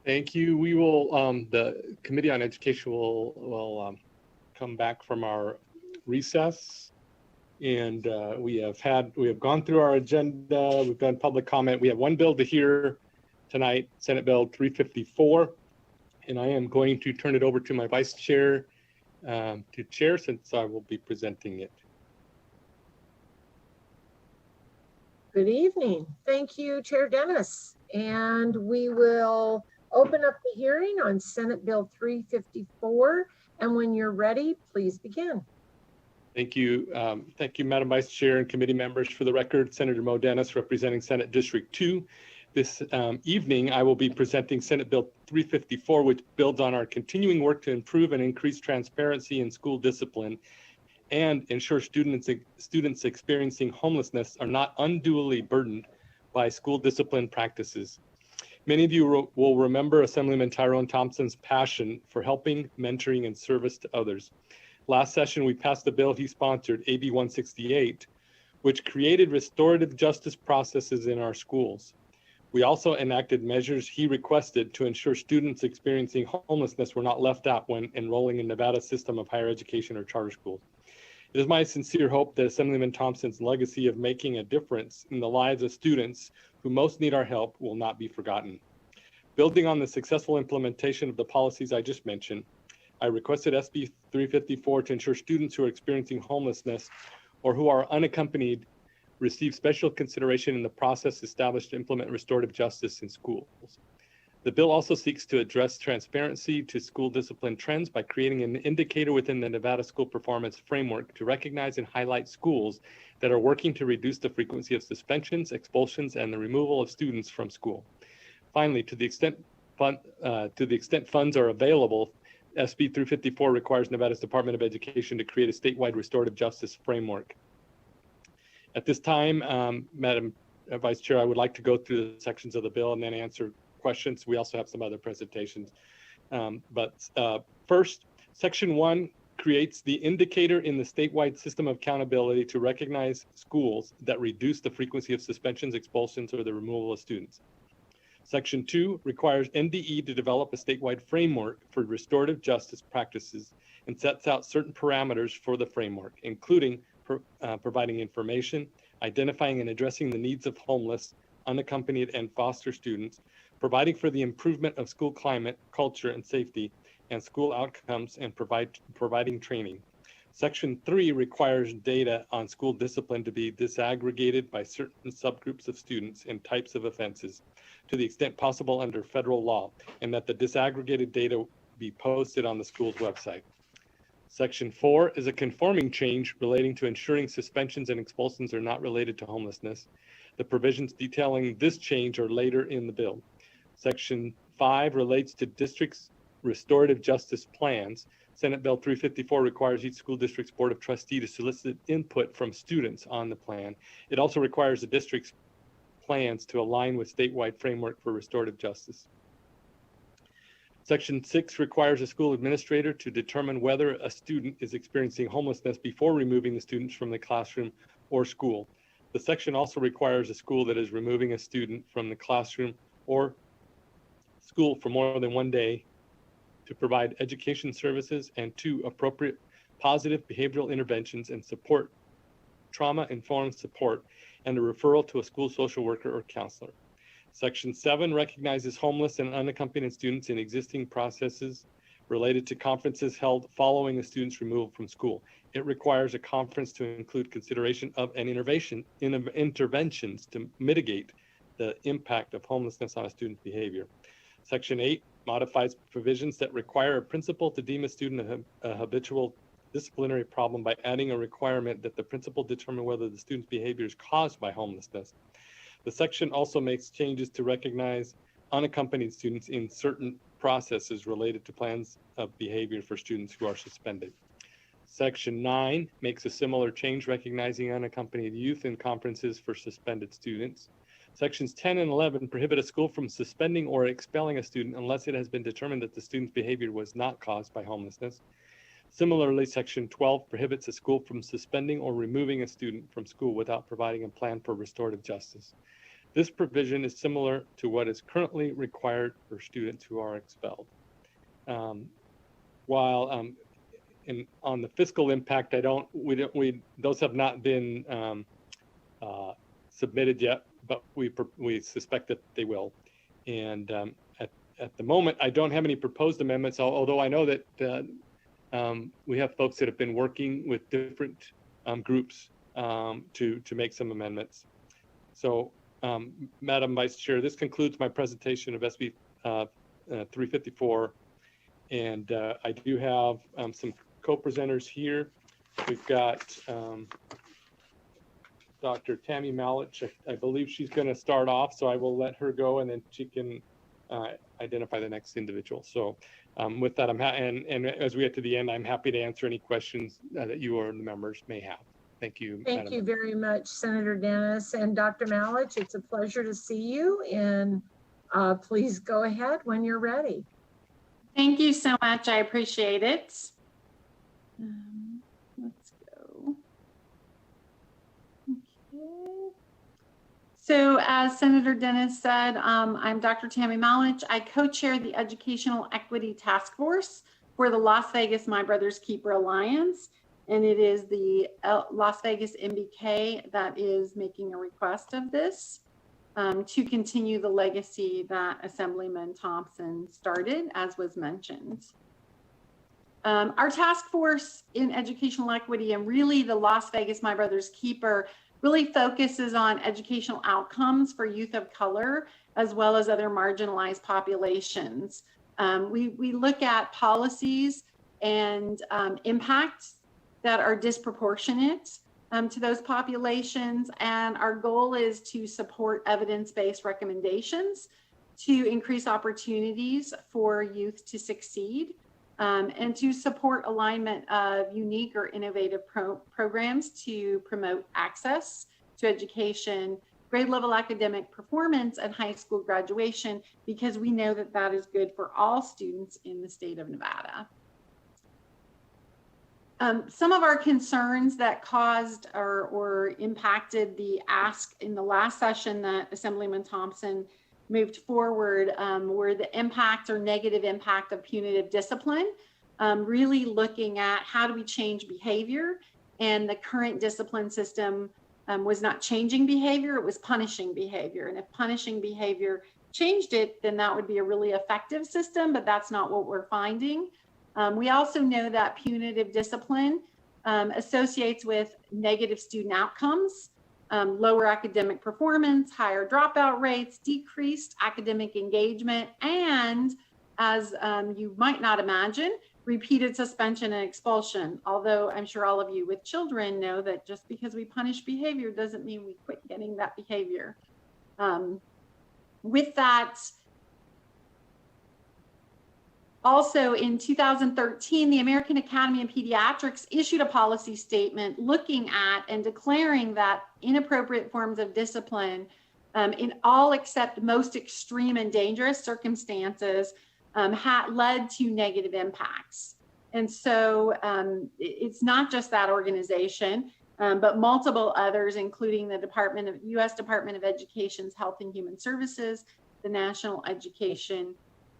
Thank you. We will, the Committee on Education will come back from our recess. And we have gone through our agenda. We've done public comment. We have one bill to hear tonight, Senate Bill 354. And I am going to turn it over to my vice chair to chair, since I will be presenting it. Good evening. Thank you, Chair Dennis. And we will open up the hearing on Senate Bill 354. And when you're ready, please begin. Thank you. Thank you, Madam Vice Chair and committee members. For the record, Senator Mo Dennis, representing Senate District 2. This evening, I will be presenting Senate Bill 354, which builds on our continuing work to improve and increase transparency in school discipline and ensure students experiencing homelessness are not unduly burdened by school discipline practices. Many of you will remember Assemblyman Tyrone Thompson's passion for helping, mentoring, and service to others. Last session, we passed the bill he sponsored, AB 168, which created restorative justice processes in our schools. We also enacted measures he requested to ensure students experiencing homelessness were not left out when enrolling in Nevada's system of higher education or charter schools. It is my sincere hope that Assemblyman Thompson's legacy of making a difference in the lives of students who most need our help will not be forgotten. Building on the successful implementation of the policies I just mentioned, I requested SB 354 to ensure students who are experiencing homelessness or who are unaccompanied receive special consideration in the process established to implement restorative justice in schools. The bill also seeks to address transparency to school discipline trends by creating an indicator within the Nevada School Performance Framework to recognize and highlight schools that are working to reduce the frequency of suspensions, expulsions, and the removal of students from school. Finally, to the extent funds are available, SB 354 requires Nevada's Department of Education to create a statewide restorative justice framework. At this time, Madam Vice Chair, I would like to go through the sections of the bill and then answer questions. We also have some other presentations. First, Section 1 creates the indicator in the statewide system of accountability to recognize schools that reduce the frequency of suspensions, expulsions, or the removal of students. Section 2 requires NDE to develop a statewide framework for restorative justice practices and sets out certain parameters for the framework, including providing information, identifying and addressing the needs of homeless, unaccompanied, and foster students, providing for the improvement of school climate, culture, and safety, and school outcomes, and providing training. Section 3 requires data on school discipline to be disaggregated by certain subgroups of students and types of offenses to the extent possible under federal law, and that the disaggregated data be posted on the school's website. Section 4 is a conforming change relating to ensuring suspensions and expulsions are not related to homelessness. The provisions detailing this change are later in the bill. Section 5 relates to districts' restorative justice plans. Senate Bill 354 requires each school district's board of trustees to solicit input from students on the plan. It also requires the district's plans to align with statewide framework for restorative justice. Section 6 requires a school administrator to determine whether a student is experiencing homelessness before removing the students from the classroom or school. The section also requires a school that is removing a student from the classroom or school for more than one day to provide education services and to appropriate positive behavioral interventions and support, trauma-informed support, and a referral to a school social worker or counselor. Section 7 recognizes homeless and unaccompanied students in existing processes related to conferences held following a student's removal from school. It requires a conference to include consideration of an interventions to mitigate the impact of homelessness on a student's behavior. Section 8 modifies provisions that require a principal to deem a student a habitual disciplinary problem by adding a requirement that the principal determine whether the student's behavior is caused by homelessness. The section also makes changes to recognize unaccompanied students in certain processes related to plans of behavior for students who are suspended. Section 9 makes a similar change recognizing unaccompanied youth in conferences for suspended students. Sections 10 and 11 prohibit a school from suspending or expelling a student unless it has been determined that the student's behavior was not caused by homelessness. Similarly, Section 12 prohibits a school from suspending or removing a student from school without providing a plan for restorative justice. This provision is similar to what is currently required for students who are expelled. While on the fiscal impact, those have not been submitted yet, but we suspect that they will. And at the moment, I don't have any proposed amendments, although I know that we have folks that have been working with different groups to make some amendments. So, Madam Vice Chair, this concludes my presentation of SB 354. And I do have some co-presenters here. We've got Dr. Tammy Malich. I believe she's going to start off, so I will let her go, and then she can identify the next individual. So with that, and as we get to the end, I'm happy to answer any questions that you or the members may have. Thank you. Thank you very much, Senator Dennis and Dr. Malich. It's a pleasure to see you, and please go ahead when you're ready. Thank you so much. I appreciate it. Let's go. Okay. So as Senator Dennis said, I'm Dr. Tammy Malich. I co-chair the Educational Equity Task Force for the Las Vegas My Brother's Keeper Alliance. And it is the Las Vegas MBK that is making a request of this to continue the legacy that Assemblyman Thompson started, as was mentioned. Our task force in educational equity, and really the Las Vegas My Brother's Keeper, really focuses on educational outcomes for youth of color, as well as other marginalized populations. We look at policies and impacts that are disproportionate to those populations, and our goal is to support evidence-based recommendations to increase opportunities for youth to succeed, and to support alignment of unique or innovative programs to promote access to education, grade level academic performance, and high school graduation, because we know that that is good for all students in the state of Nevada. Some of our concerns that caused or impacted the ask in the last session that Assemblyman Thompson moved forward were the impact or negative impact of punitive discipline, really looking at how do we change behavior, and the current discipline system was not changing behavior, it was punishing behavior. And if punishing behavior changed it, then that would be a really effective system, but that's not what we're finding. We also know that punitive discipline associates with negative student outcomes, lower academic performance, higher dropout rates, decreased academic engagement, and as you might not imagine, repeated suspension and expulsion. Although I'm sure all of you with children know that just because we punish behavior doesn't mean we quit getting that behavior. With that, also in 2013, the American Academy of Pediatrics issued a policy statement looking at and declaring that inappropriate forms of discipline in all except most extreme and dangerous circumstances had led to negative impacts. And so it's not just that organization, but multiple others, including the U.S. Department of Education's Health and Human Services, the National Education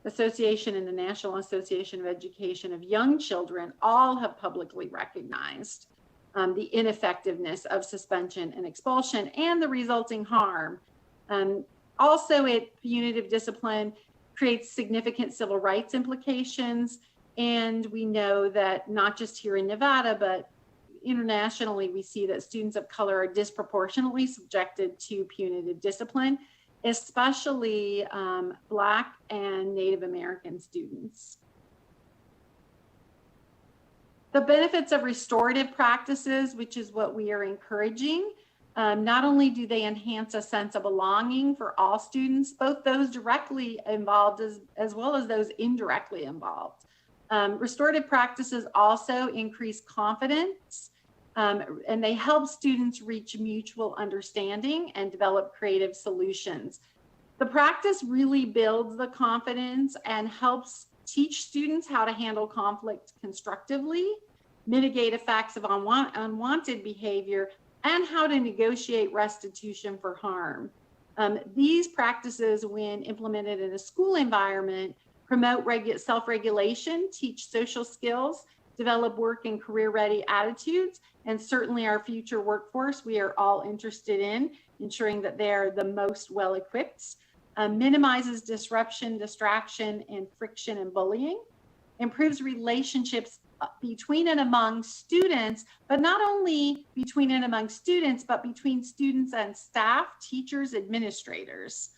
Association, and the National Association of Education of Young Children, all have publicly recognized the ineffectiveness of suspension and expulsion and the resulting harm. Also, punitive discipline creates significant civil rights implications, and we know that not just here in Nevada, but internationally, we see that students of color are disproportionately subjected to punitive discipline, especially Black and Native American students. The benefits of restorative practices, which is what we are encouraging, not only do they enhance a sense of belonging for all students, both those directly involved as well as those indirectly involved. Restorative practices also increase confidence, and they help students reach mutual understanding and develop creative solutions. The practice really builds the confidence and helps teach students how to handle conflict constructively, mitigate effects of unwanted behavior, and how to negotiate restitution for harm. These practices, when implemented in a school environment, promote self-regulation, teach social skills, develop work and career-ready attitudes, and certainly our future workforce, we are all interested in ensuring that they are the most well-equipped, minimizes disruption, distraction, and friction and bullying, improves relationships between and among students, but not only between and among students, but between students and staff, teachers, administrators,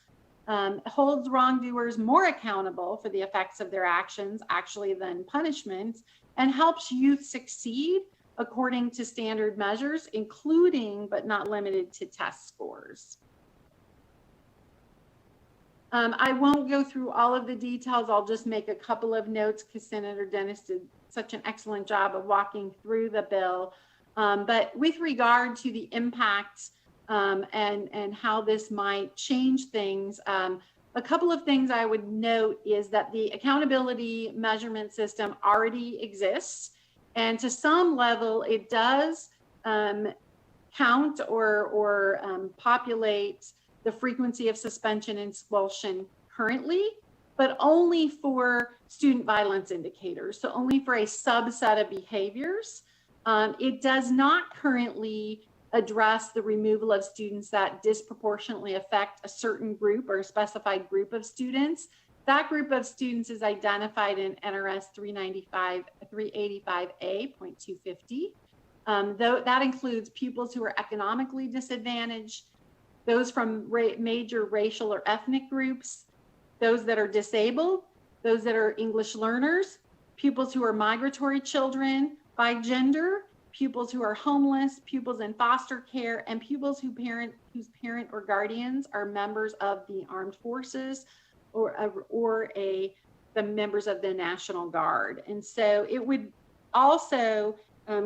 holds wrongdoers more accountable for the effects of their actions actually than punishment, and helps youth succeed according to standard measures, including but not limited to test scores. I won't go through all of the details. I'll just make a couple of notes because Senator Dennis did such an excellent job of walking through the bill. But with regard to the impacts and how this might change things, a couple of things I would note is that the accountability measurement system already exists. And to some level, it does count or populate the frequency of suspension and expulsion currently, but only for student violence indicators, so only for a subset of behaviors. It does not currently address the removal of students that disproportionately affect a certain group or a specified group of students. That group of students is identified in NRS 385A.250. Though that includes pupils who are economically disadvantaged, those from major racial or ethnic groups, those that are disabled, those that are English learners, pupils who are migratory children by gender, pupils who are homeless, pupils in foster care, and pupils whose parent or guardians are members of the armed forces or the members of the National Guard. And so it would also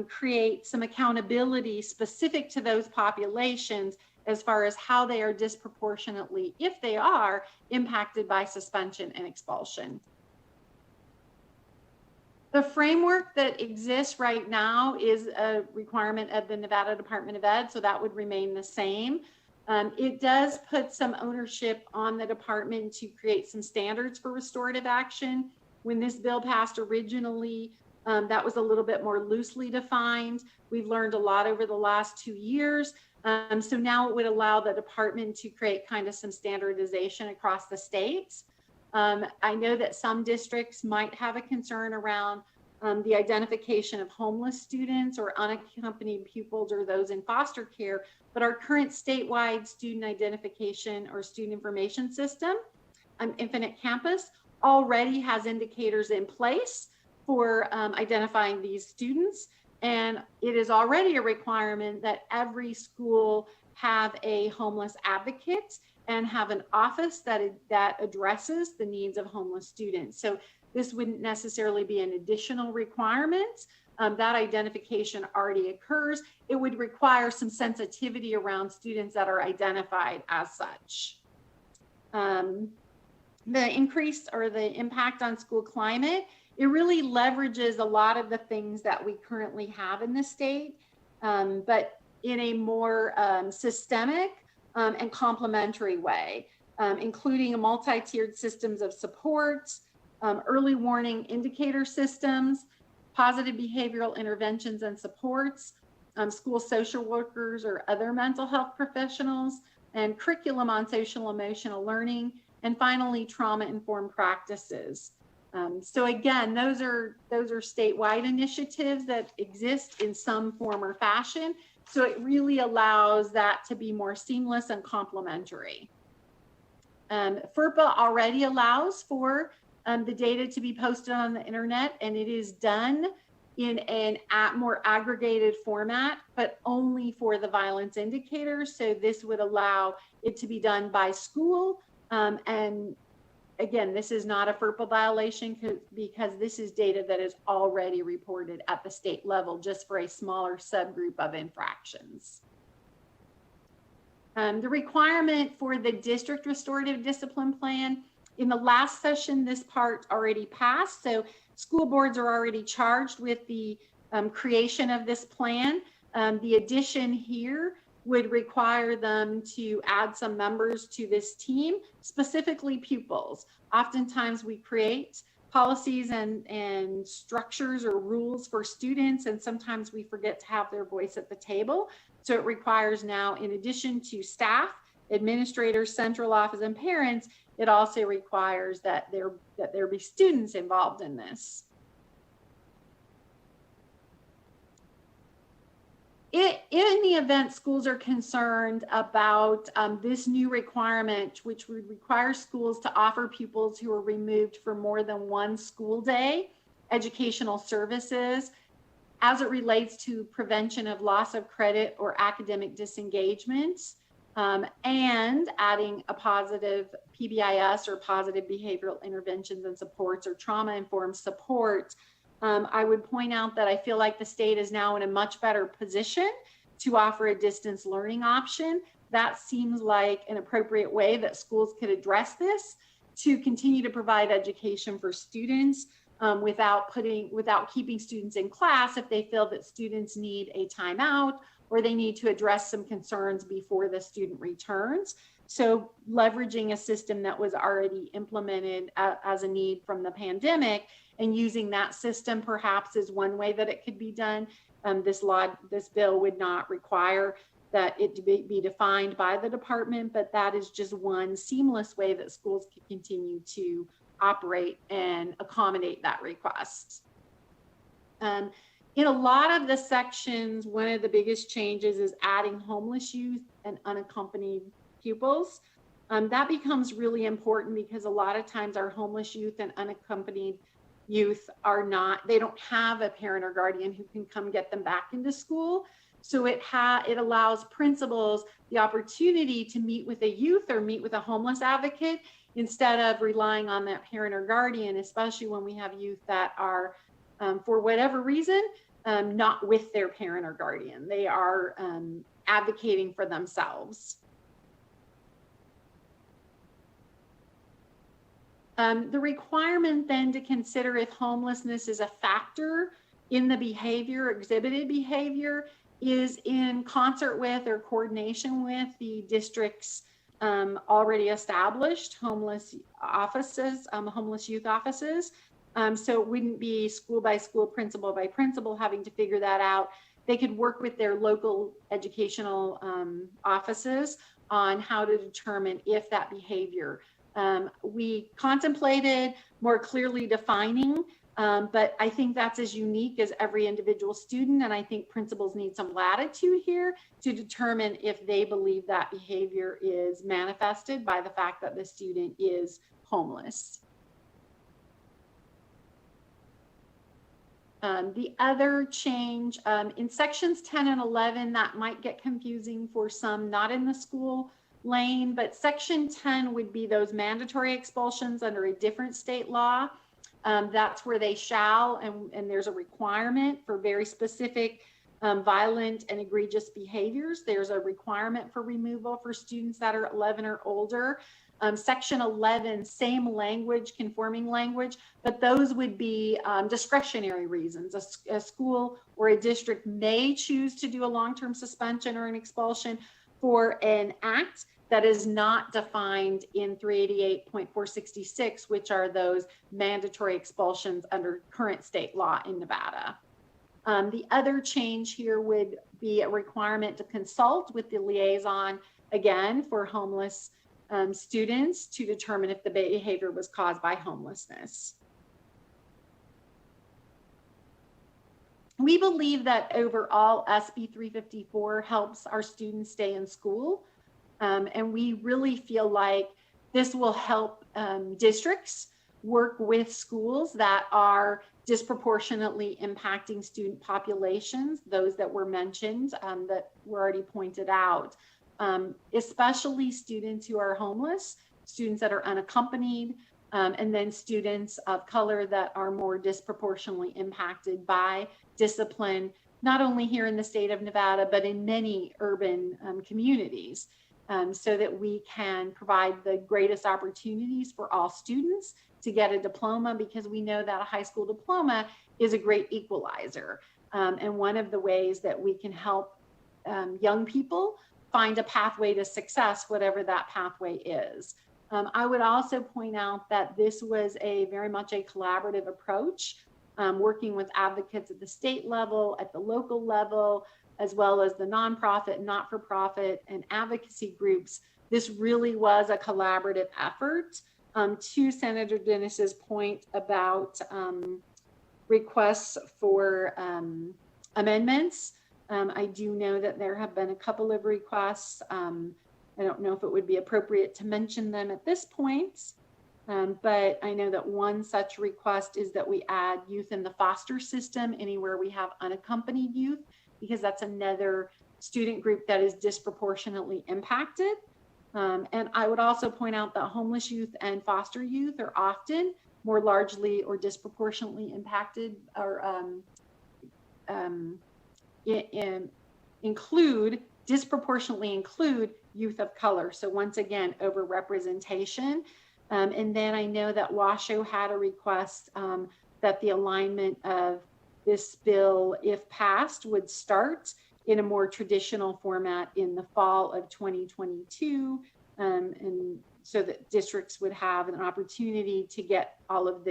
create some accountability specific to those populations as far as how they are disproportionately, if they are, impacted by suspension and expulsion. The framework that exists right now is a requirement of the Nevada Department of Ed, so that would remain the same. It does put some ownership on the department to create some standards for restorative action. When this bill passed originally, that was a little bit more loosely defined. We've learned a lot over the last 2 years. So now it would allow the department to create kind of some standardization across the states. I know that some districts might have a concern around the identification of homeless students or unaccompanied pupils or those in foster care, but our current statewide student identification or student information system, Infinite Campus, already has indicators in place for identifying these students. And it is already a requirement that every school have a homeless advocate and have an office that addresses the needs of homeless students. So this wouldn't necessarily be an additional requirement. That identification already occurs. It would require some sensitivity around students that are identified as such. The increase or the impact on school climate, it really leverages a lot of the things that we currently have in the state, but in a more systemic and complementary way, including a multi-tiered systems of supports, early warning indicator systems, positive behavioral interventions and supports, school social workers or other mental health professionals, and curriculum on social emotional learning, and finally, trauma-informed practices. So again, those are statewide initiatives that exist in some form or fashion. So it really allows that to be more seamless and complementary. FERPA already allows for the data to be posted on the internet, and it is done in a more aggregated format, but only for the violence indicators. So this would allow it to be done by school. And again, this is not a FERPA violation because this is data that is already reported at the state level just for a smaller subgroup of infractions. The requirement for the district restorative discipline plan, in the last session, this part already passed. So school boards are already charged with the creation of this plan. The addition here would require them to add some members to this team, specifically pupils. Oftentimes we create policies and structures or rules for students, and sometimes we forget to have their voice at the table. So it requires now, in addition to staff, administrators, central office, and parents, it also requires that there be students involved in this. In the event schools are concerned about this new requirement, which would require schools to offer pupils who are removed for more than one school day educational services as it relates to prevention of loss of credit or academic disengagement, and adding a positive PBIS or positive behavioral interventions and supports or trauma-informed support. I would point out that I feel like the state is now in a much better position to offer a distance learning option. That seems like an appropriate way that schools could address this to continue to provide education for students without keeping students in class if they feel that students need a timeout or they need to address some concerns before the student returns. So leveraging a system that was already implemented as a need from the pandemic and using that system perhaps is one way that it could be done. This bill would not require that it be defined by the department, but that is just one seamless way that schools can continue to operate and accommodate that request. In a lot of the sections, one of the biggest changes is adding homeless youth and unaccompanied pupils. That becomes really important because a lot of times our homeless youth and unaccompanied youth they don't have a parent or guardian who can come get them back into school. So it allows principals the opportunity to meet with a youth or meet with a homeless advocate instead of relying on that parent or guardian, especially when we have youth that are, for whatever reason, not with their parent or guardian. They are advocating for themselves. The requirement then to consider if homelessness is a factor in the exhibited behavior is in concert with or coordination with the district's already established homeless offices, homeless youth offices. So it wouldn't be school by school, principal by principal having to figure that out. They could work with their local educational offices on how to determine if that behavior. We contemplated more clearly defining, but I think that's as unique as every individual student. And I think principals need some latitude here to determine if they believe that behavior is manifested by the fact that the student is homeless. The other change in sections 10 and 11, that might get confusing for some not in the school lane, but section 10 would be those mandatory expulsions under a different state law. That's where they shall, and there's a requirement for very specific violent and egregious behaviors. There's a requirement for removal for students that are 11 or older. Section 11, same language, conforming language, but those would be discretionary reasons. A school or a district may choose to do a long-term suspension or an expulsion for an act that is not defined in 388.466, which are those mandatory expulsions under current state law in Nevada. The other change here would be a requirement to consult with the liaison, again, for homeless students to determine if the behavior was caused by homelessness. We believe that overall SB 354 helps our students stay in school. And we really feel like this will help districts work with schools that are disproportionately impacting student populations, those that were mentioned, that were already pointed out, especially students who are homeless, students that are unaccompanied, and then students of color that are more disproportionately impacted by discipline, not only here in the state of Nevada, but in many urban communities, so that we can provide the greatest opportunities for all students to get a diploma, because we know that a high school diploma is a great equalizer. And one of the ways that we can help young people find a pathway to success, whatever that pathway is. I would also point out that this was very much a collaborative approach, working with advocates at the state level, at the local level, as well as the nonprofit, not-for-profit, and advocacy groups. This really was a collaborative effort. To Senator Dennis's point about requests for amendments, I do know that there have been a couple of requests. I don't know if it would be appropriate to mention them at this point, but I know that one such request is that we add youth in the foster system anywhere we have unaccompanied youth, because that's another student group that is disproportionately impacted. And I would also point out that homeless youth and foster youth are often more largely or disproportionately impacted, or disproportionately include youth of color. So once again, overrepresentation. And then I know that Washoe had a request that the alignment of this bill, if passed, would start in a more traditional format in the fall of 2022. And so that districts would have an opportunity to get all of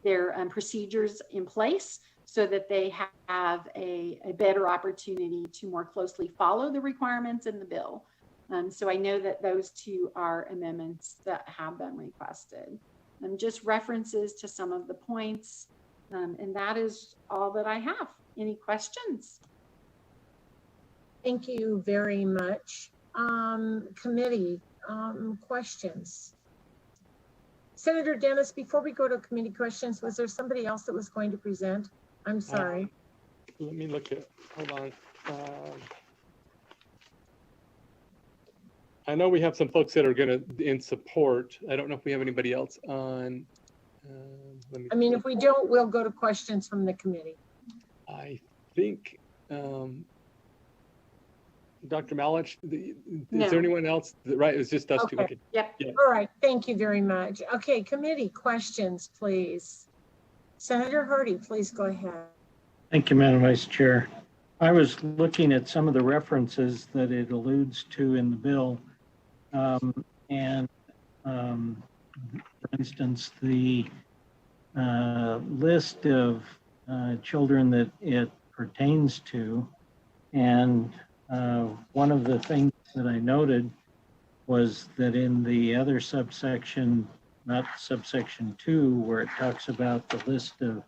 their procedures in place so that they have a better opportunity to more closely follow the requirements in the bill. So I know that those two are amendments that have been requested. Just references to some of the points. And that is all that I have. Any questions? Thank you very much. Committee questions. Senator Dennis, before we go to committee questions, was there somebody else that was going to present? I'm sorry. Let me look at, hold on. I know we have some folks that are going to in support. I don't know if we have anybody else on. I mean, if we don't, we'll go to questions from the committee. I think Dr. Malich, is there anyone else? Right, it was just us two. Okay. Yep. Yeah. All right, thank you very much. Okay, committee questions, please. Senator Hardy, please go ahead. Thank you, Madam Vice Chair. I was looking at some of the references that it alludes to in the bill. For instance, the list of children that it pertains to. And one of the things that I noted was that in the other subsection, not subsection 2, where it talks about the list of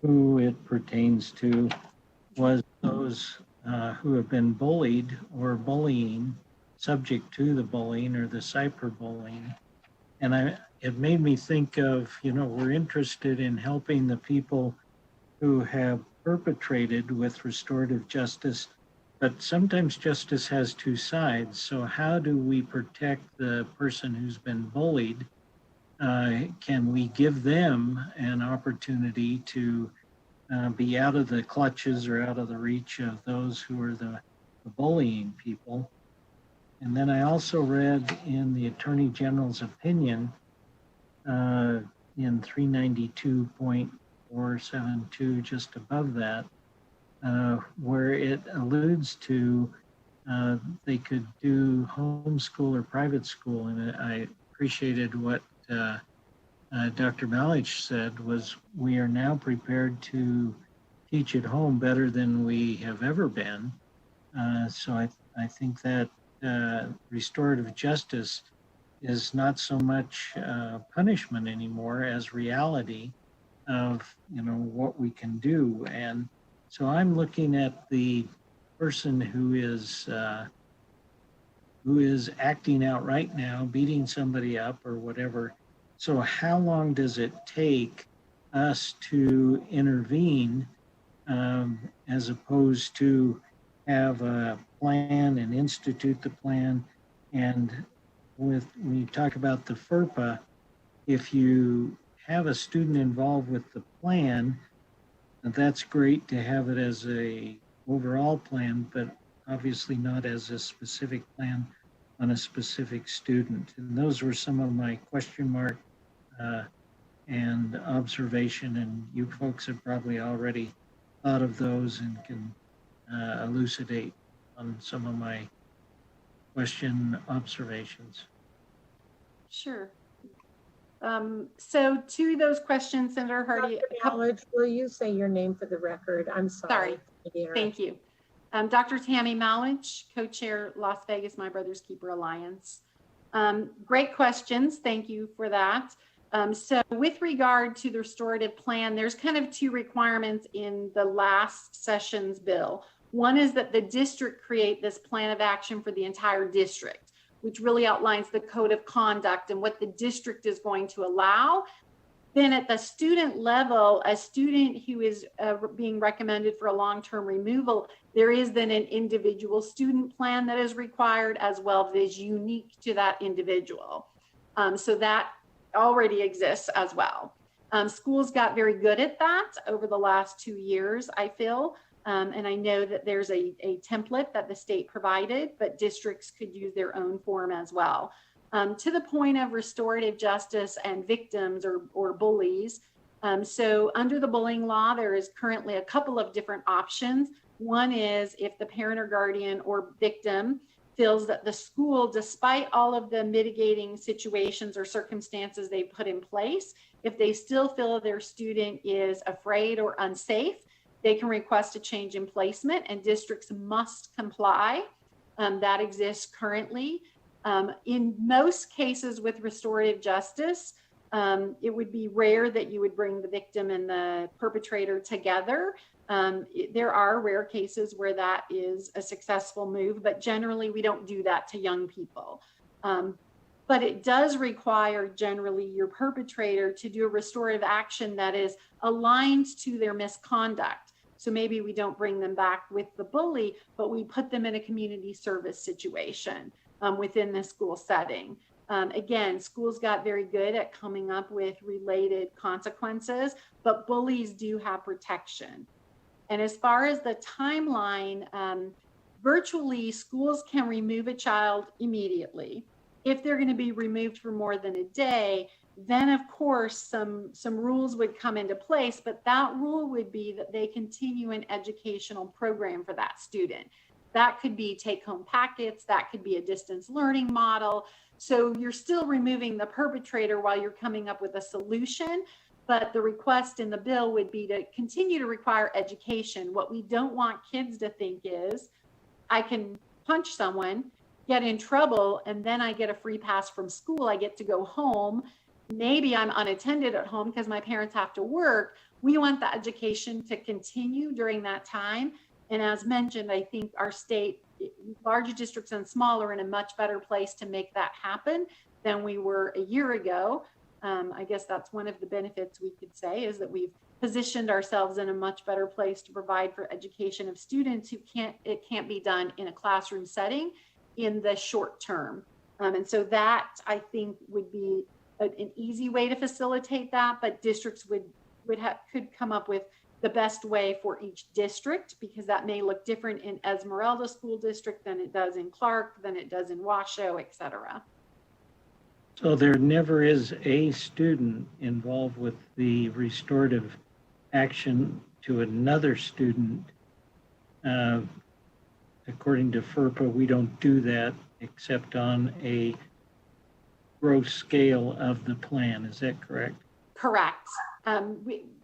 who it pertains to, was those who have been bullied or bullying, subject to the bullying or the cyberbullying. And it made me think of, we're interested in helping the people who have perpetrated with restorative justice, but sometimes justice has two sides. So how do we protect the person who's been bullied? Can we give them an opportunity to be out of the clutches or out of the reach of those who are the bullying people? And then I also read in the Attorney General's opinion in 392.472, just above that, where it alludes to they could do homeschool or private school. And I appreciated what Dr. Malich said, was we are now prepared to teach at home better than we have ever been. So I think that restorative justice is not so much punishment anymore as reality of what we can do. And so I'm looking at the person who is acting out right now, beating somebody up or whatever. So how long does it take us to intervene as opposed to have a plan and institute the plan? And when you talk about the FERPA, if you have a student involved with the plan, that's great to have it as a overall plan, but obviously not as a specific plan on a specific student. And those were some of my question mark and observation, and you folks have probably already thought of those and can elucidate on some of my question observations. Sure. So to those questions, Senator Hardy, Dr. Malich, will you say your name for the record? I'm sorry. Thank you. Dr. Tammy Malich, co-chair Las Vegas My Brother's Keeper Alliance. Great questions. Thank you for that. So with regard to the restorative plan, there's kind of two requirements in the last session's bill. One is that the district create this plan of action for the entire district, which really outlines the code of conduct and what the district is going to allow. Then at the student level, a student who is being recommended for a long-term removal, there is then an individual student plan that is required as well that is unique to that individual. So that already exists as well. Schools got very good at that over the last 2 years, I feel. And I know that there's a template that the state provided, but districts could use their own form as well. To the point of restorative justice and victims or bullies. So under the bullying law, there is currently a couple of different options. One is if the parent or guardian or victim feels that the school, despite all of the mitigating situations or circumstances they put in place, if they still feel their student is afraid or unsafe, they can request a change in placement and districts must comply. That exists currently. In most cases with restorative justice, it would be rare that you would bring the victim and the perpetrator together. There are rare cases where that is a successful move, but generally we don't do that to young people. But it does require generally your perpetrator to do a restorative action that is aligned to their misconduct. So maybe we don't bring them back with the bully, but we put them in a community service situation within the school setting. Again, schools got very good at coming up with related consequences, but bullies do have protection. And as far as the timeline, virtually schools can remove a child immediately. If they're going to be removed for more than a day, then of course some rules would come into place, but that rule would be that they continue an educational program for that student. That could be take-home packets, that could be a distance learning model. So you're still removing the perpetrator while you're coming up with a solution, but the request in the bill would be to continue to require education. What we don't want kids to think is, I can punch someone, get in trouble, and then I get a free pass from school, I get to go home. Maybe I'm unattended at home because my parents have to work. We want the education to continue during that time. And as mentioned, I think our state, larger districts and small, are in a much better place to make that happen than we were a year ago. I guess that's one of the benefits we could say is that we've positioned ourselves in a much better place to provide for education of students who it can't be done in a classroom setting in the short term. And so that I think would be an easy way to facilitate that, but districts could come up with the best way for each district, because that may look different in Esmeralda School District than it does in Clark, than it does in Washoe, et cetera. So there never is a student involved with the restorative action to another student. According to FERPA, we don't do that except on a gross scale of the plan. Is that correct? Correct.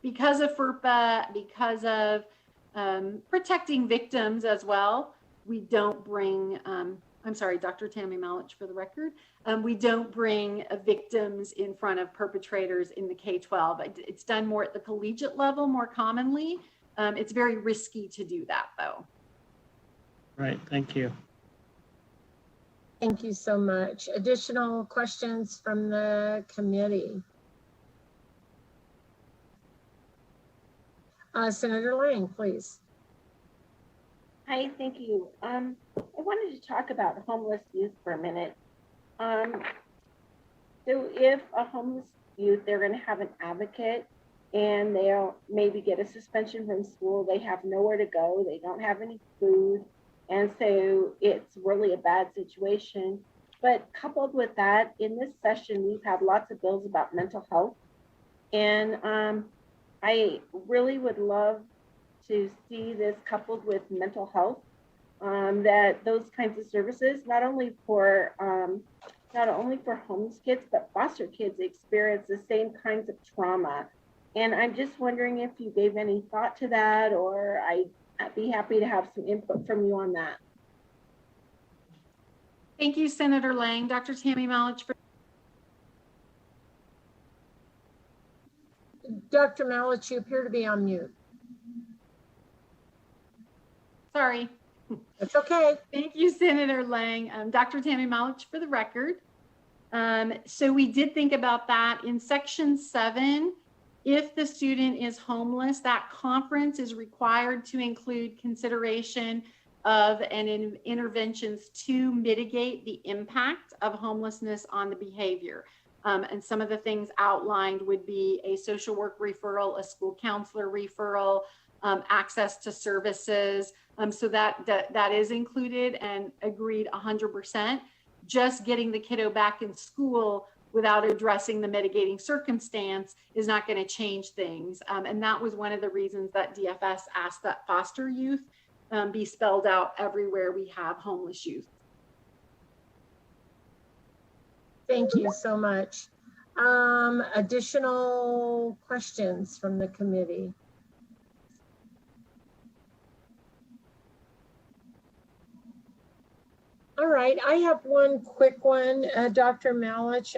Because of FERPA, because of protecting victims as well, we don't bring, I'm sorry, Dr. Tammy Malich for the record, we don't bring victims in front of perpetrators in the K-12. It's done more at the collegiate level more commonly. It's very risky to do that though. Right, thank you. Thank you so much. Additional questions from the committee? Senator Lang, please. Hi, thank you. I wanted to talk about homeless youth for a minute. So if a homeless youth, they're going to have an advocate and they'll maybe get a suspension from school, they have nowhere to go, they don't have any food, and so it's really a bad situation. But coupled with that, in this session, we've had lots of bills about mental health. And I really would love to see this coupled with mental health. that those kinds of services, not only for homeless kids, but foster kids experience the same kinds of trauma. And I'm just wondering if you gave any thought to that, or I'd be happy to have some input from you on that. Thank you, Senator Lang. Dr. Tammy Malich. Dr. Malich, you appear to be on mute. Sorry. That's okay. Thank you, Senator Lang. Dr. Tammy Malich for the record. So we did think about that in section 7. If the student is homeless, that conference is required to include consideration of and interventions to mitigate the impact of homelessness on the behavior. And some of the things outlined would be a social work referral, a school counselor referral, access to services. So that is included and agreed 100%. Just getting the kiddo back in school without addressing the mitigating circumstance is not going to change things. And that was one of the reasons that DFS asked that foster youth be spelled out everywhere we have homeless youth. Thank you so much. Additional questions from the committee? All right, I have one quick one, Dr. Malich.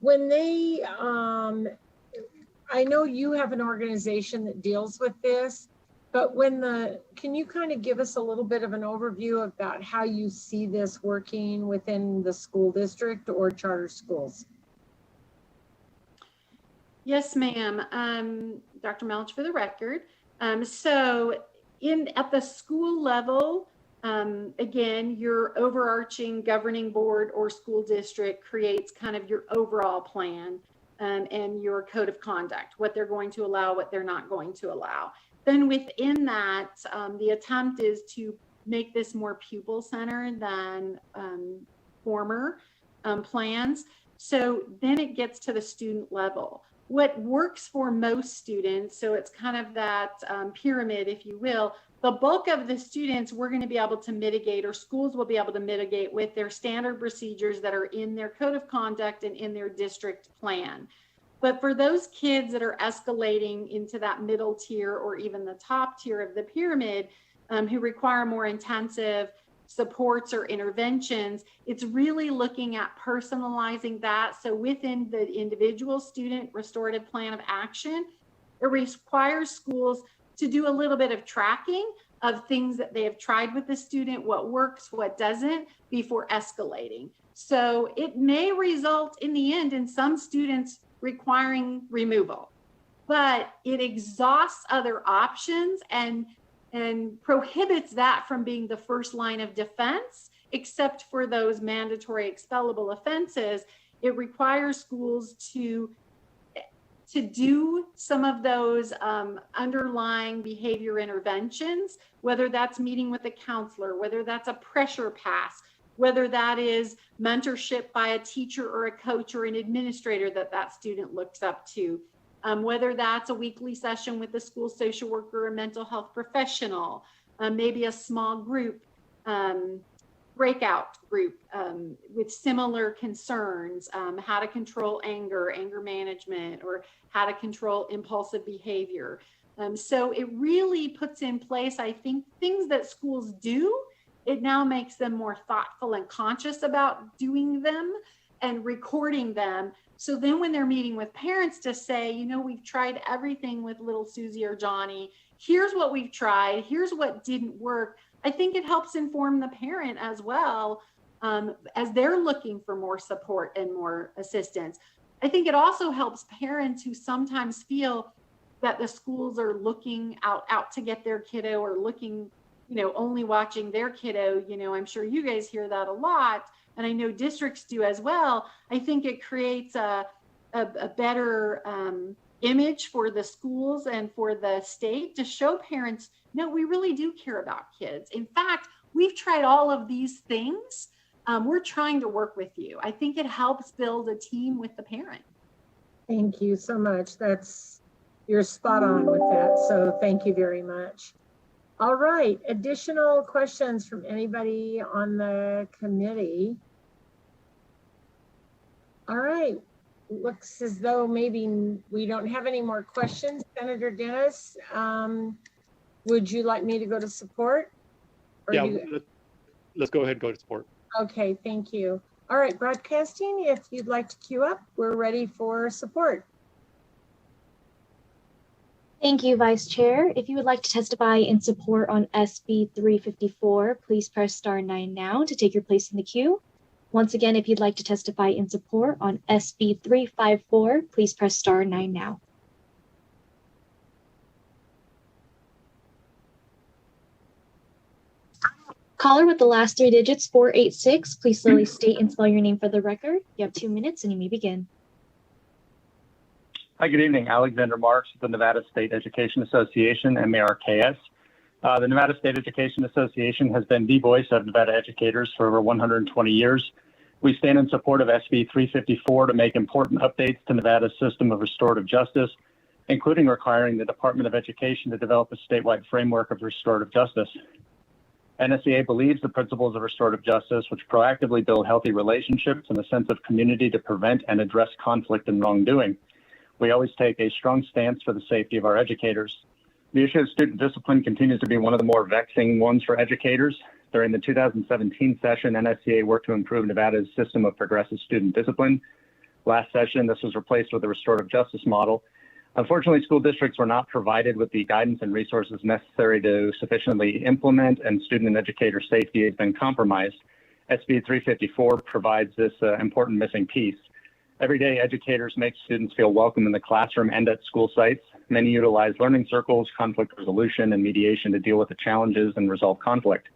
When they, I know you have an organization that deals with this, but can you kind of give us a little bit of an overview about how you see this working within the school district or charter schools? Yes, ma'am. Dr. Malich for the record. So at the school level, again, your overarching governing board or school district creates kind of your overall plan and your code of conduct, what they're going to allow, what they're not going to allow. Then within that, the attempt is to make this more pupil-centered than former plans. So then it gets to the student level. What works for most students, so it's kind of that pyramid, if you will, the bulk of the students we're going to be able to mitigate, or schools will be able to mitigate with their standard procedures that are in their code of conduct and in their district plan. But for those kids that are escalating into that middle tier or even the top tier of the pyramid, who require more intensive supports or interventions, it's really looking at personalizing that. So within the individual student restorative plan of action, it requires schools to do a little bit of tracking of things that they have tried with the student, what works, what doesn't, before escalating. So it may result in the end in some students requiring removal, but it exhausts other options and prohibits that from being the first line of defense, except for those mandatory expellable offenses. It requires schools to do some of those underlying behavior interventions, whether that's meeting with a counselor, whether that's a pressure pass, whether that is mentorship by a teacher or a coach or an administrator that student looks up to, whether that's a weekly session with a school social worker or a mental health professional, maybe a small group, breakout group with similar concerns, how to control anger management, or how to control impulsive behavior. So it really puts in place, I think, things that schools do. It now makes them more thoughtful and conscious about doing them and recording them. So then when they're meeting with parents to say, you know, we've tried everything with little Susie or Johnny, here's what we've tried, here's what didn't work. I think it helps inform the parent as well, as they're looking for more support and more assistance. I think it also helps parents who sometimes feel that the schools are looking out to get their kiddo, or looking, you know, only watching their kiddo. You know, I'm sure you guys hear that a lot, and I know districts do as well. I think it creates a better image for the schools and for the state to show parents, no, we really do care about kids. In fact, we've tried all of these things. We're trying to work with you. I think it helps build a team with the parent. Thank you so much. You're spot on with that. So thank you very much. All right, additional questions from anybody on the committee? All right, looks as though maybe we don't have any more questions. Senator Dennis, would you like me to go to support? Or Yeah, let's go ahead and go to support. Okay, thank you. All right, broadcasting, if you'd like to queue up, we're ready for support. Thank you, Vice Chair. If you would like to testify in support on SB 354, please press *9 now to take your place in the queue. Once again, if you'd like to testify in support on SB 354, please press *9 now. Caller with the last 3 digits, 486, please slowly state and spell your name for the record. You have 2 minutes and you may begin. Hi, good evening. Alexander Marks with the Nevada State Education Association, MARKS. The Nevada State Education Association has been the voice of Nevada educators for over 120 years. We stand in support of SB 354 to make important updates to Nevada's system of restorative justice, including requiring the Department of Education to develop a statewide framework of restorative justice. NSEA believes the principles of restorative justice, which proactively build healthy relationships and a sense of community to prevent and address conflict and wrongdoing. We always take a strong stance for the safety of our educators. The issue of student discipline continues to be one of the more vexing ones for educators. During the 2017 session, NSEA worked to improve Nevada's system of progressive student discipline. Last session, this was replaced with a restorative justice model. Unfortunately, school districts were not provided with the guidance and resources necessary to sufficiently implement, and student and educator safety has been compromised. SB 354 provides this important missing piece. Every day, educators make students feel welcome in the classroom and at school sites. Many utilize learning circles, conflict resolution, and mediation to deal with the challenges and resolve conflict.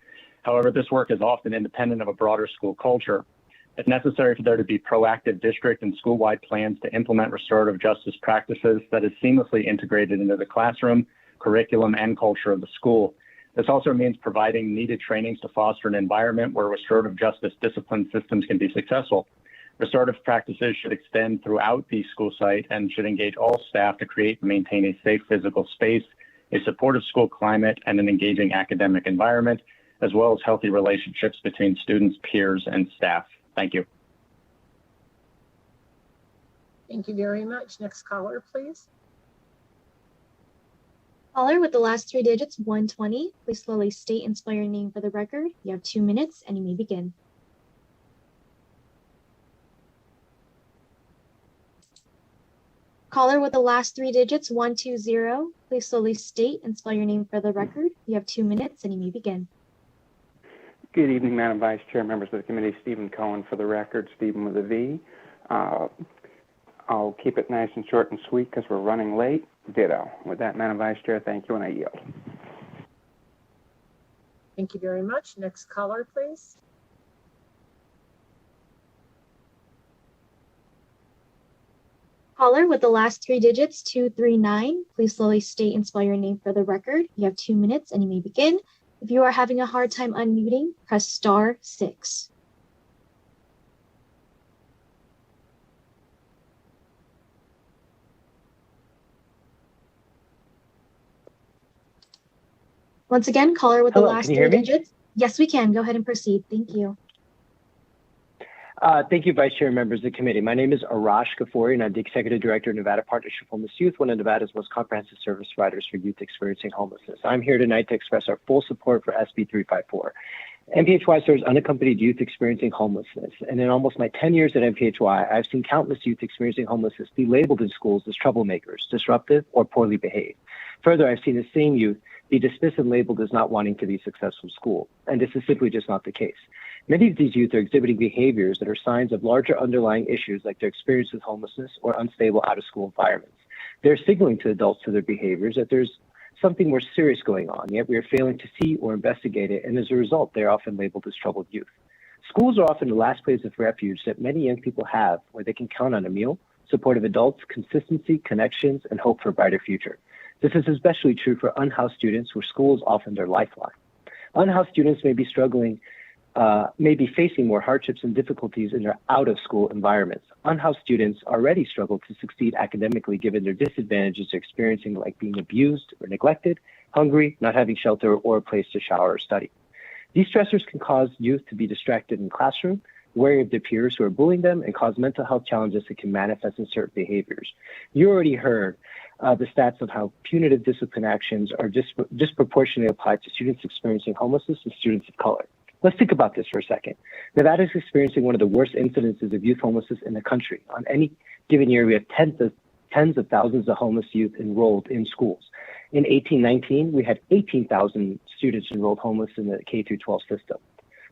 However, this work is often independent of a broader school culture. It's necessary for there to be proactive district and school-wide plans to implement restorative justice practices that is seamlessly integrated into the classroom, curriculum, and culture of the school. This also means providing needed trainings to foster an environment where restorative justice discipline systems can be successful. Restorative practices should extend throughout the school site and should engage all staff to create and maintain a safe physical space, a supportive school climate, and an engaging academic environment, as well as healthy relationships between students, peers, and staff. Thank you. Thank you very much. Next caller, please. Caller with the last 3 digits, 120, please slowly state and spell your name for the record. You have 2 minutes and you may begin. Caller with the last 3 digits, 120, please slowly state and spell your name for the record. You have 2 minutes and you may begin. Good evening, Madam Vice Chair, members of the committee. Stephen Cohen for the record, Stephen with a V. I'll keep it nice and short and sweet because we're running late. Ditto. With that, Madam Vice Chair, thank you, and I yield. Thank you very much. Next caller, please. Caller with the last 3 digits, 239, please slowly state and spell your name for the record. You have 2 minutes and you may begin. If you are having a hard time unmuting, press *6. Once again, caller with the last 3 digits. Yes, we can. Go ahead and proceed. Thank you. Thank you, Vice Chair and members of the committee. My name is Arash Ghafouri, and I'm the Executive Director of Nevada Partnership for Homeless Youth, one of Nevada's most comprehensive service providers for youth experiencing homelessness. I'm here tonight to express our full support for SB 354. MPHY serves unaccompanied youth experiencing homelessness, and in almost my 10 years at MPHY, I've seen countless youth experiencing homelessness be labeled in schools as troublemakers, disruptive, or poorly behaved. Further, I've seen the same youth be dismissed and labeled as not wanting to be successful in school, and this is simply just not the case. Many of these youth are exhibiting behaviors that are signs of larger underlying issues like their experience with homelessness or unstable out-of-school environments. They're signaling to adults through their behaviors that there's something more serious going on, yet we are failing to see or investigate it, and as a result, they're often labeled as troubled youth. Schools are often the last place of refuge that many young people have where they can count on a meal, supportive adults, consistency, connections, and hope for a brighter future. This is especially true for unhoused students where school is often their lifeline. Unhoused students may be facing more hardships and difficulties in their out-of-school environments. Unhoused students already struggle to succeed academically given their disadvantages they're experiencing, like being abused or neglected, hungry, not having shelter, or a place to shower or study. These stressors can cause youth to be distracted in the classroom, wary of their peers who are bullying them, and cause mental health challenges that can manifest in certain behaviors. You already heard the stats of how punitive discipline actions are disproportionately applied to students experiencing homelessness and students of color. Let's think about this for a second. Nevada is experiencing one of the worst incidences of youth homelessness in the country. On any given year, we have tens of thousands of homeless youth enrolled in schools. In 1819, we had 18,000 students enrolled homeless in the K through 12 system.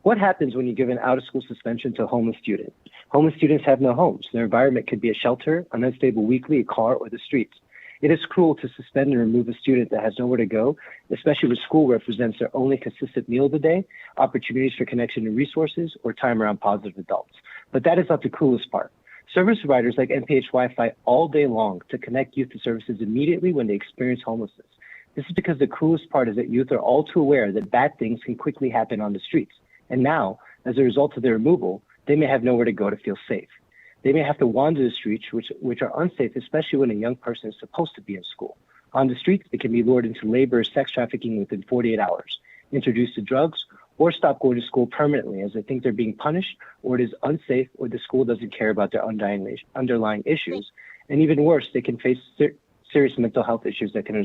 What happens when you give an out-of-school suspension to a homeless student? Homeless students have no homes. Their environment could be a shelter, an unstable weekly, a car, or the streets. It is cruel to suspend and remove a student that has nowhere to go, especially when school represents their only consistent meal of the day, opportunities for connection and resources, or time around positive adults. But that is not the cruelest part. Service providers like NPHY fight all day long to connect youth to services immediately when they experience homelessness. This is because the cruelest part is that youth are all too aware that bad things can quickly happen on the streets. And now, as a result of their removal, they may have nowhere to go to feel safe. They may have to wander the streets, which are unsafe, especially when a young person is supposed to be in school. On the streets, they can be lured into labor or sex trafficking within 48 hours, introduced to drugs, or stop going to school permanently as they think they're being punished, or it is unsafe, or the school doesn't care about their underlying issues. And even worse, they can face serious mental health issues that can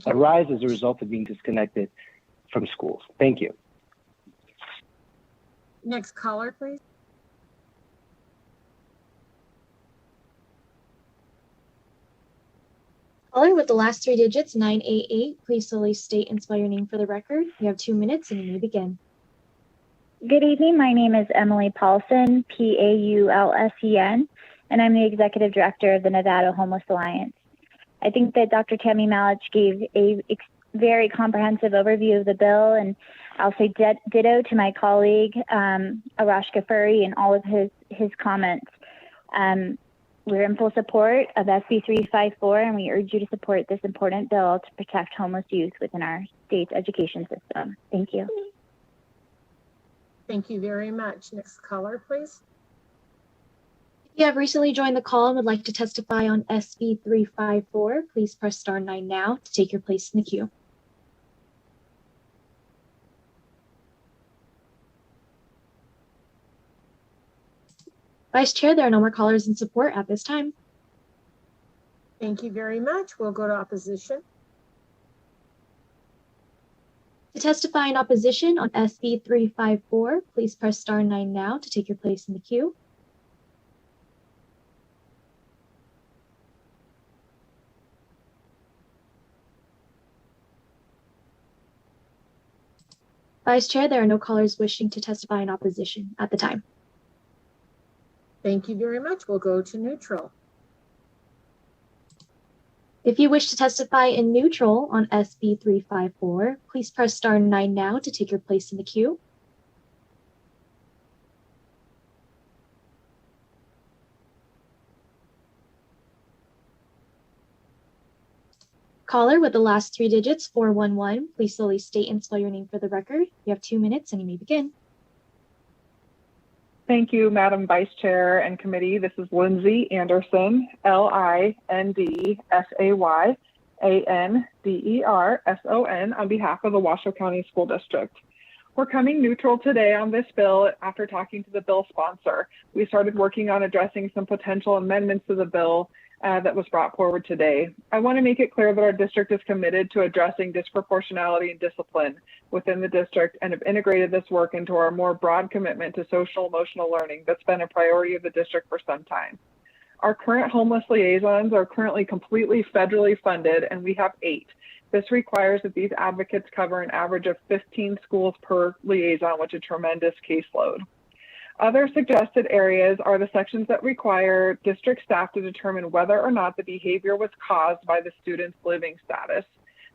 arise as a result of being disconnected from schools. Thank you. Next caller, please. Caller with the last three digits, 988, please slowly state and spell your name for the record. You have 2 minutes and you may begin. Good evening. My name is Emily Paulson, Paulsen, and I'm the Executive Director of the Nevada Homeless Alliance. I think that Dr. Tammy Malich gave a very comprehensive overview of the bill, and I'll say ditto to my colleague, Arash Ghaffari, and all of his comments. We're in full support of SB 354, and we urge you to support this important bill to protect homeless youth within our state's education system. Thank you. Thank you very much. Next caller, please. If you have recently joined the call and would like to testify on SB 354, please press *9 now to take your place in the queue. Vice Chair, there are no more callers in support at this time. Thank you very much. We'll go to opposition. To testify in opposition on SB 354, please press *9 now to take your place in the queue. Vice Chair, there are no callers wishing to testify in opposition at the time. Thank you very much. We'll go to neutral. If you wish to testify in neutral on SB 354, please press *9 now to take your place in the queue. Caller with the last three digits, 411, please slowly state and spell your name for the record. You have 2 minutes and you may begin. Thank you, Madam Vice Chair and Committee. This is Lindsay Anderson, LINDSAYANDERSON, on behalf of the Washoe County School District. We're coming neutral today on this bill after talking to the bill sponsor. We started working on addressing some potential amendments to the bill that was brought forward today. I want to make it clear that our district is committed to addressing disproportionality and discipline within the district and have integrated this work into our more broad commitment to social emotional learning that's been a priority of the district for some time. Our current homeless liaisons are currently completely federally funded, and we have 8. This requires that these advocates cover an average of 15 schools per liaison, which is a tremendous caseload. Other suggested areas are the sections that require district staff to determine whether or not the behavior was caused by the student's living status.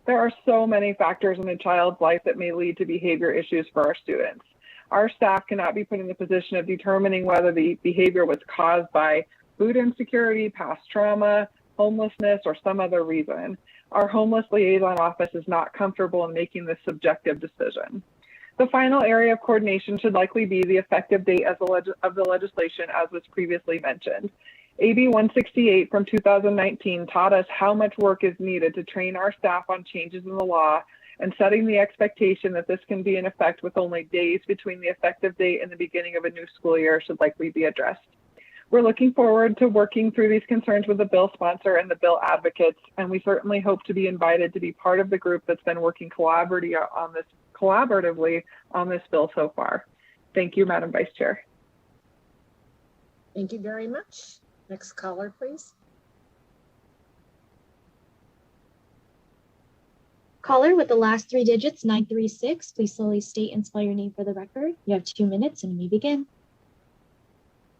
There are so many factors in a child's life that may lead to behavior issues for our students. Our staff cannot be put in the position of determining whether the behavior was caused by food insecurity, past trauma, homelessness, or some other reason. Our homeless liaison office is not comfortable in making this subjective decision. The final area of coordination should likely be the effective date of the legislation, as was previously mentioned. AB 168 from 2019 taught us how much work is needed to train our staff on changes in the law and setting the expectation that this can be in effect with only days between the effective date and the beginning of a new school year should likely be addressed. We're looking forward to working through these concerns with the bill sponsor and the bill advocates, and we certainly hope to be invited to be part of the group that's been working collaboratively on this bill so far. Thank you, Madam Vice Chair. Thank you very much. Next caller, please. Caller with the last three digits, 936. Please slowly state and spell your name for the record. You have 2 minutes and you may begin.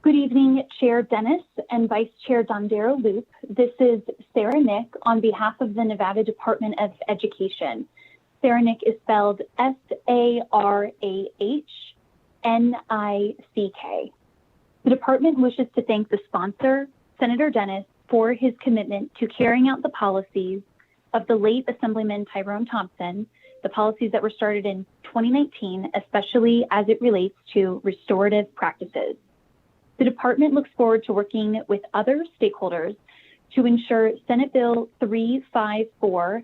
Good evening, Chair Dennis and Vice Chair Dondero Loop. This is Sarah Nick on behalf of the Nevada Department of Education. Sarah Nick is spelled S-A-R-A-H-N-I-C-K. The department wishes to thank the sponsor, Senator Dennis, for his commitment to carrying out the policies of the late Assemblyman Tyrone Thompson, the policies that were started in 2019, especially as it relates to restorative practices. The department looks forward to working with other stakeholders to ensure Senate Bill 354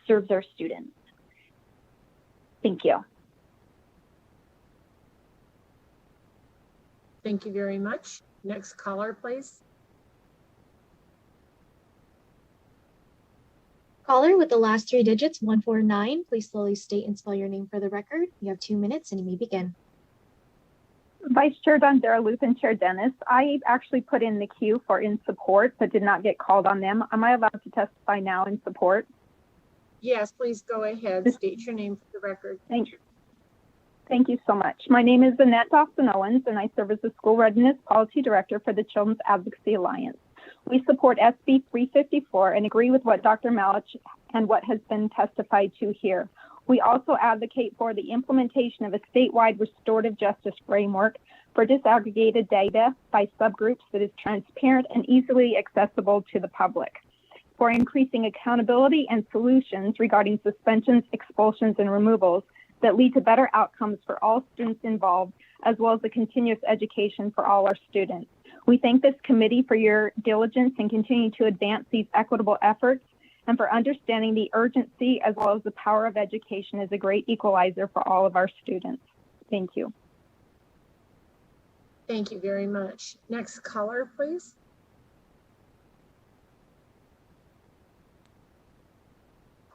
serves our students. Thank you. Thank you very much. Next caller, please. Caller with the last three digits, 149. Please slowly state and spell your name for the record. You have 2 minutes and you may begin. Vice Chair Dondero Loop and Chair Dennis, I actually put in the queue for in support, but did not get called on them. Am I allowed to testify now in support? Yes, please go ahead. State your name for the record. Thank you. Thank you so much. My name is Annette Dawson-Owens, and I serve as the School Readiness Policy Director for the Children's Advocacy Alliance. We support SB 354 and agree with what Dr. Malich and what has been testified to here. We also advocate for the implementation of a statewide restorative justice framework for disaggregated data by subgroups that is transparent and easily accessible to the public, for increasing accountability and solutions regarding suspensions, expulsions, and removals that lead to better outcomes for all students involved, as well as the continuous education for all our students. We thank this committee for your diligence in continuing to advance these equitable efforts and for understanding the urgency as well as the power of education as a great equalizer for all of our students. Thank you. Thank you very much. Next caller, please.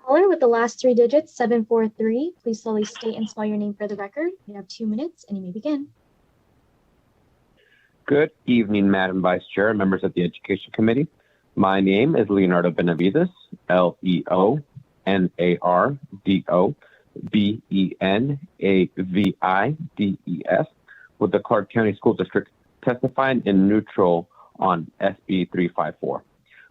Caller with the last three digits, 743. Please slowly state and spell your name for the record. You have 2 minutes and you may begin. Good evening, Madam Vice Chair and members of the Education Committee. My name is Leonardo Benavides, Leonardo-Benavides, with the Clark County School District, testifying in neutral on SB 354.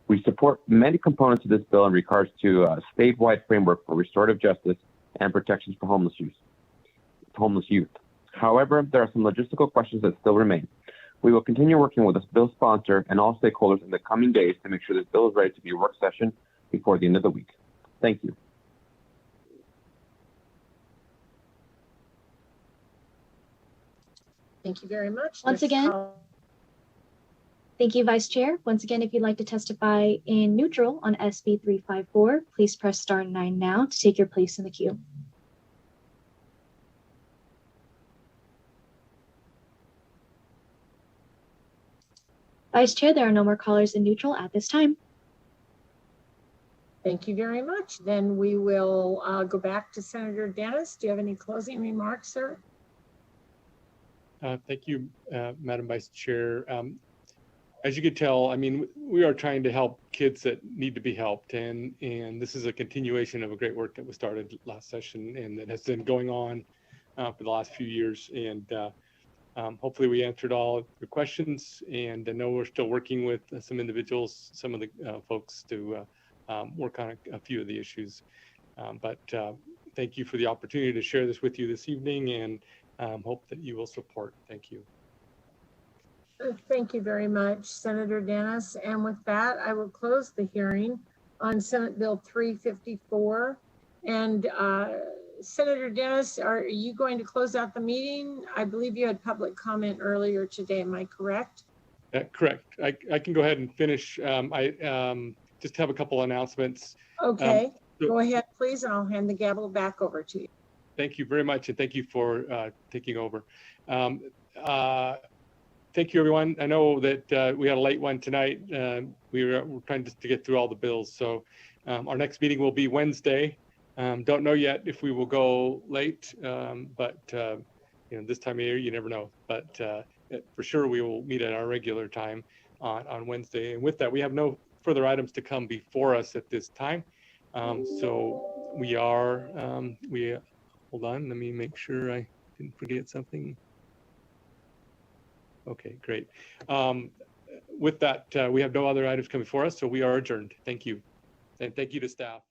We support many components of this bill in regards to a statewide framework for restorative justice and protections for homeless youth. However, there are some logistical questions that still remain. We will continue working with this bill sponsor and all stakeholders in the coming days to make sure this bill is ready to be a work session before the end of the week. Thank you. Thank you very much. Once again, thank you, Vice Chair. Once again, if you'd like to testify in neutral on SB 354, please press *9 now to take your place in the queue. Vice Chair, there are no more callers in neutral at this time. Thank you very much. Then we will go back to Senator Dennis. Do you have any closing remarks, sir? Thank you, Madam Vice Chair. As you could tell, I mean, we are trying to help kids that need to be helped, and this is a continuation of a great work that was started last session and that has been going on for the last few years. And hopefully we answered all of your questions, and I know we're still working with some individuals, some of the folks to work on a few of the issues. But thank you for the opportunity to share this with you this evening, and hope that you will support. Thank you. Thank you very much, Senator Dennis. And with that, I will close the hearing on Senate Bill 354. And Senator Dennis, are you going to close out the meeting? I believe you had public comment earlier today. Am I correct? Correct. I can go ahead and finish. I just have a couple announcements. Okay, so- go ahead, please, and I'll hand the gavel back over to you. Thank you very much, and thank you for taking over. Thank you, everyone. I know that we had a late one tonight. We're trying just to get through all the bills. So our next meeting will be Wednesday. Don't know yet if we will go late, but you know, this time of year, you never know. But for sure, we will meet at our regular time on Wednesday. And with that, we have no further items to come before us at this time. So we are, hold on, let me make sure I didn't forget something. Okay, great. With that, we have no other items coming for us, so we are adjourned. Thank you. And thank you to staff.